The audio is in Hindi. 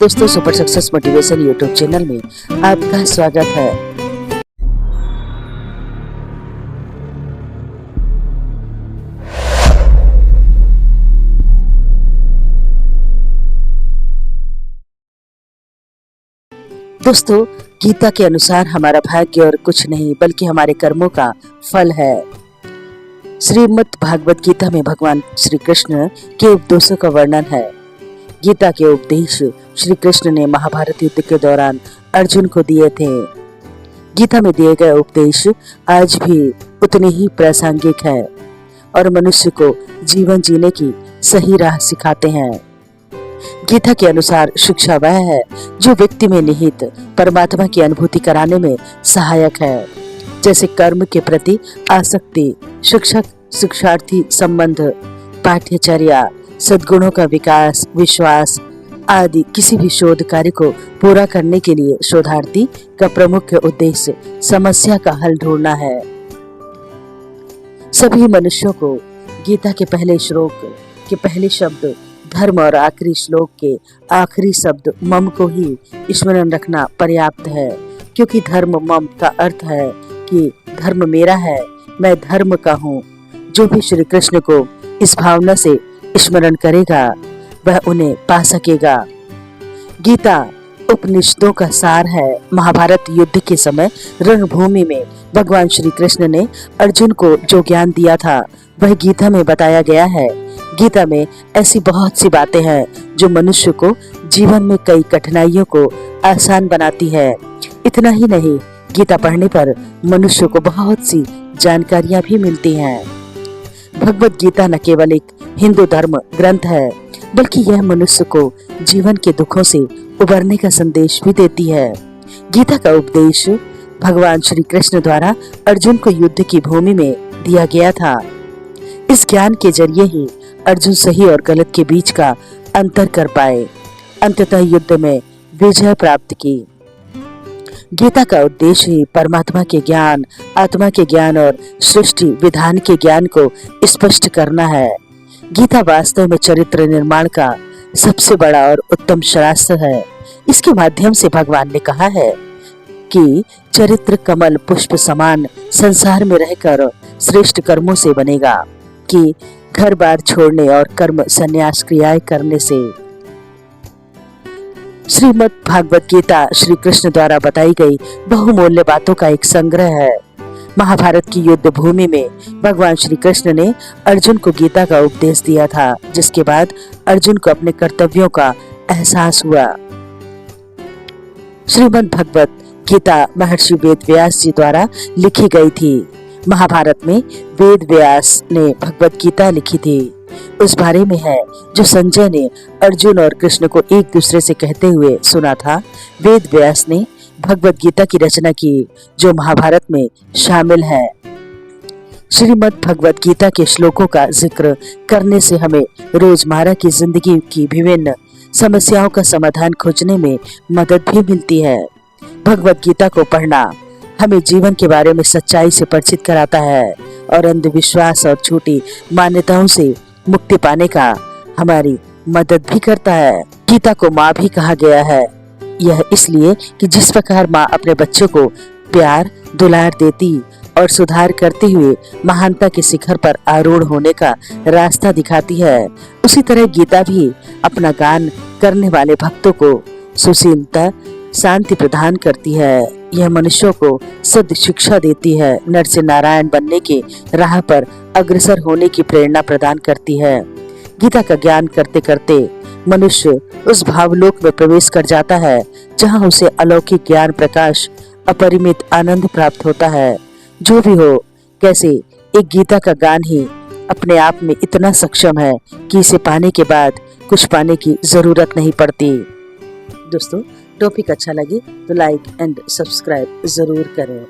दोस्तों, super success motivation YouTube channel में आपका स्वागत है। दोस्तों, गीता के अनुसार हमारा भाग्य और कुछ नहीं बल्कि हमारे कर्मों का फल है। श्रीमद् भागवत गीता में भगवान श्री कृष्ण के उपदेशों का वर्णन है। गीता के उपदेश श्री कृष्ण ने महाभारत युद्ध के दौरान अर्जुन को दिए थे। गीता में दिए गए उपदेश आज भी उतने ही प्रासंगिक है और मनुष्य को जीवन जीने की सही राह सिखाते हैं। गीता के अनुसार शिक्षा वह है जो व्यक्ति में निहित परमात्मा की अनुभूति कराने में सहायक है, जैसे कर्म के प्रति आसक्ति, शिक्षक शिक्षार्थी संबंध, पाठ्यचर्या, सद्गुणों का विकास, विश्वास आदि। किसी भी शोध कार्य को पूरा करने के लिए शोधार्थी का प्रमुख उद्देश्य समस्या का हल ढूंढना है। सभी मनुष्यों को गीता के पहले श्लोक के पहले शब्द धर्म और आखिरी श्लोक के आखिरी शब्द मम को ही स्मरण रखना पर्याप्त है, क्योंकि धर्म मम का अर्थ है कि धर्म मेरा है, मैं धर्म का हूँ। जो भी श्री कृष्ण को इस भावना से स्मरण करेगा वह उन्हें पा सकेगा। गीता उपनिषदों का सार है। महाभारत युद्ध के समय रणभूमि में भगवान श्री कृष्ण ने अर्जुन को जो ज्ञान दिया था वह गीता में बताया गया है। गीता में ऐसी बहुत सी बातें हैं जो मनुष्य को जीवन में कई कठिनाइयों को आसान बनाती है। इतना ही नहीं, गीता पढ़ने पर मनुष्य को बहुत सी जानकारियां भी मिलती हैं। भगवत गीता न केवल एक हिंदू धर्म ग्रंथ है, बल्कि यह मनुष्य को जीवन के दुखों से उबरने का संदेश भी देती है। गीता का उपदेश भगवान श्री कृष्ण द्वारा अर्जुन को युद्ध की भूमि में दिया गया था। इस ज्ञान के जरिए ही अर्जुन सही और गलत के बीच का अंतर कर पाए, अंततः युद्ध में विजय प्राप्त की। गीता का उद्देश्य ही परमात्मा के ज्ञान, आत्मा के ज्ञान और सृष्टि विधान के ज्ञान को स्पष्ट करना है। गीता वास्तव में चरित्र निर्माण का सबसे बड़ा और उत्तम शास्त्र है। इसके माध्यम से भगवान ने कहा है कि चरित्र कमल पुष्प समान संसार में रहकर श्रेष्ठ कर्मों से बनेगा, कि घर बार छोड़ने और कर्म संन्यास क्रियाएं करने से। श्रीमद् भागवत गीता श्री कृष्ण द्वारा बताई गई बहुमूल्य बातों का एक संग्रह है। महाभारत की युद्ध भूमि में भगवान श्री कृष्ण ने अर्जुन को गीता का उपदेश दिया था, जिसके बाद अर्जुन को अपने कर्तव्यों का एहसास हुआ। श्रीमद् भगवत गीता महर्षि वेद व्यास जी द्वारा लिखी गई थी। महाभारत में वेद व्यास ने भगवत गीता लिखी थी। उस बारे में है जो संजय ने अर्जुन और कृष्ण को एक दूसरे से कहते हुए सुना था। वेद व्यास ने भगवत गीता की रचना की, जो महाभारत में शामिल है। श्रीमद् भगवत गीता के श्लोकों का जिक्र करने से हमें रोजमर्रा की जिंदगी की विभिन्न समस्याओं का समाधान खोजने में मदद भी मिलती है। भगवत गीता को पढ़ना हमें जीवन के बारे में सच्चाई से परिचित कराता है और अंधविश्वास और झूठी मान्यताओं से मुक्ति पाने का हमारी मदद भी करता है। गीता को माँ भी कहा गया है, यह इसलिए कि जिस प्रकार माँ अपने बच्चों को प्यार दुलार देती और सुधार करते हुए महानता के शिखर पर आरूढ़ होने का रास्ता दिखाती है, उसी तरह गीता भी अपना गान करने वाले भक्तों को सुशीलता शांति प्रदान करती है। यह मनुष्यों को सद शिक्षा देती है, नर से नारायण बनने के राह पर अग्रसर होने की प्रेरणा प्रदान करती है। गीता का ज्ञान करते करते मनुष्य उस भावलोक में प्रवेश कर जाता है जहां उसे अलौकिक ज्ञान प्रकाश अपरिमित आनंद प्राप्त होता है। जो भी हो, कैसे एक गीता का गान ही अपने आप में इतना सक्षम है कि इसे पाने के बाद कुछ पाने की जरूरत नहीं पड़ती। दोस्तों, टॉपिक अच्छा लगे तो लाइक एंड सब्सक्राइब जरूर करें।